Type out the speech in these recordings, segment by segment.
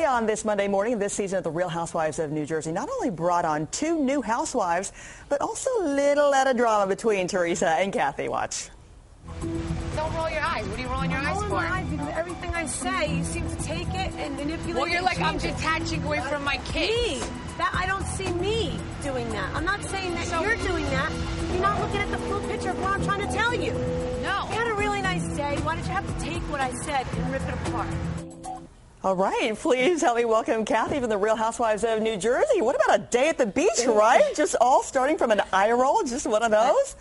on this Monday morning, this season of The Real Housewives of New Jersey not only brought on 2 new housewives, but also a little at of drama between Teresa and Kathy. Watch. Don't roll your eyes. What are you rolling your eyes for? My eyes because everything I say, you seem to take it and manipulate it. Well, you're like, I'm detaching away from my kids. Me. I don't see me doing that. I'm not saying that you're doing that. You're not looking at the full picture of what I'm trying to tell you. No. You had a really nice day. Why did you have to take what I said and rip it apart? All right, please help me welcome Kathy from The Real Housewives of New Jersey. What about a day at the beach, right? Just all starting from an eye roll, just one of those?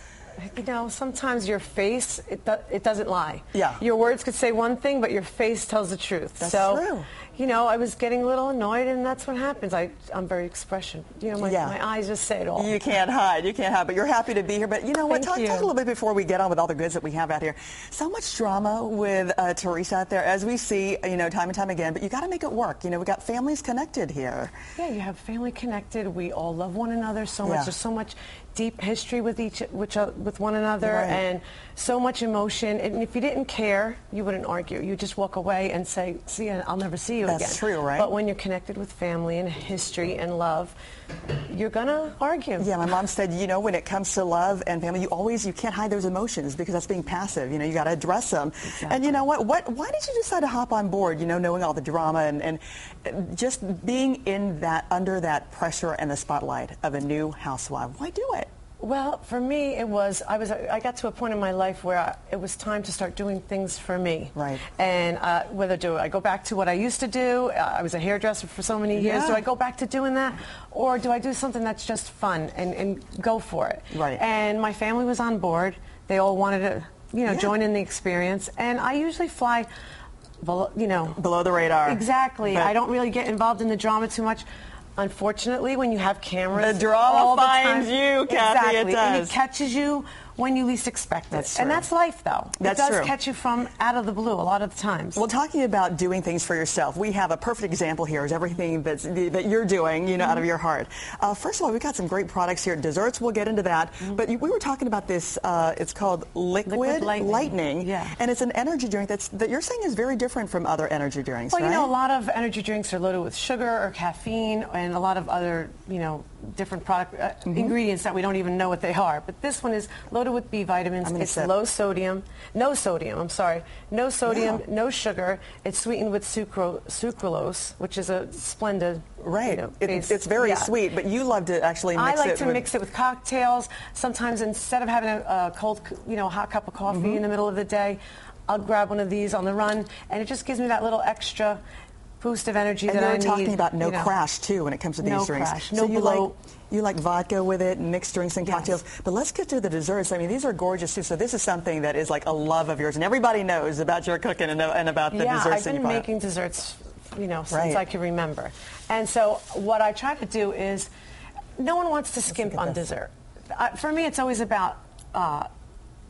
You know, sometimes your face, it doesn't lie. Yeah. Your words could say one thing, but your face tells the truth. That's so, true. You know, I was getting a little annoyed, and that's what happens. I'm very expression. You know, my eyes just say it all. You can't hide. You can't hide. But you're happy to be here. But you know what? Talk a little bit before we get on with all the goods that we have out here. So much drama with Teresa out there, as we see, you know, time and time again. But you got to make it work. You know, we got families connected here. Yeah, you have family connected. We all love one another so much. There's so much deep history with one another, and so much emotion. And if you didn't care, you wouldn't argue. You just walk away and say, "See, I'll never see you again." That's true, right? But when you're connected with family and history and love, you're gonna argue. Yeah, my mom said, you know, when it comes to love and family, you can't hide those emotions because that's being passive. You know, you got to address them. Exactly. And you know what? Why did you decide to hop on board? You know, knowing all the drama and just being under that pressure and the spotlight of a new housewife. Why do it? Well, for me, it was, I got to a point in my life where it was time to start doing things for me. Right. And whether do I go back to what I used to do? I was a hairdresser for so many years. Do I go back to doing that? Or do I do something that's just fun and go for it? Right. And my family was on board. They all wanted to, you know, join in the experience. And I usually fly, below the radar. Exactly. But I don't really get involved in the drama too much. Unfortunately, when you have cameras, the drama finds you, Kathy. Exactly. It does. And it catches you when you least expect it. That's true. And that's life, though. That's it does true. catch you from out of the blue a lot of the times. Well, talking about doing things for yourself, we have a perfect example here is everything that you're doing, you know, out of your heart. First of all, we've got some great products here. Desserts, we'll get into that. But we were talking about this, it's called Liquid Lightning. Yeah. And it's an energy drink that you're saying is very different from other energy drinks, well, right? you know, a lot of energy drinks are loaded with sugar or caffeine and a lot of other, you know, different product ingredients that we don't even know what they are. But this one is loaded with B vitamins. It's no sodium, no sodium, no sugar. It's sweetened with sucralose, which is a splendid, right. You know, it's very sweet, but you love to actually mix it. I like to mix it with cocktails. Sometimes instead of having a cold, you know, hot cup of coffee in the middle of the day, I'll grab one of these on the run, and it just gives me that little extra boost of energy that I need. And you're talking about no crash, too, when it comes to these drinks. Crash, no bloat. You like vodka with it, and mixed drinks and cocktails. But let's get to the desserts. I mean, these are gorgeous, too. So this is something that is like a love of yours. And everybody knows about your cooking and about the desserts that you put. Yeah, I've been making desserts, you know, since I can remember. And so what I try to do is, no one wants to skimp on dessert. For me, it's always about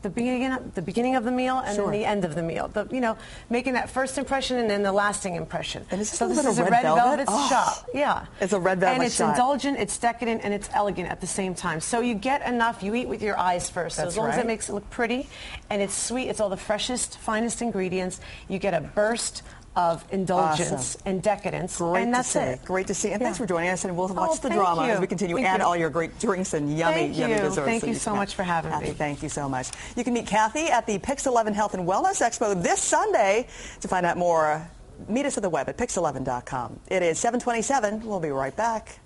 the beginning of the meal and then the end of the meal. You know, making that first impression and then the lasting impression. And this is a red velvet shot. Yeah. It's a red velvet shot. And it's indulgent, it's decadent, and it's elegant at the same time. So you get enough, you eat with your eyes first. So as long as it makes it look pretty and it's sweet, it's all the freshest, finest ingredients. You get a burst of indulgence and decadence, and that's it. Great to see. And thanks for joining us, and we'll watch the drama as we continue and all your great drinks and yummy desserts. Thank you so much for having me. Thank you so much. You can meet Kathy at the Pix11 Health and Wellness Expo this Sunday. To find out more, meet us at the web at pix11.com. It is 7:27. We'll be right back.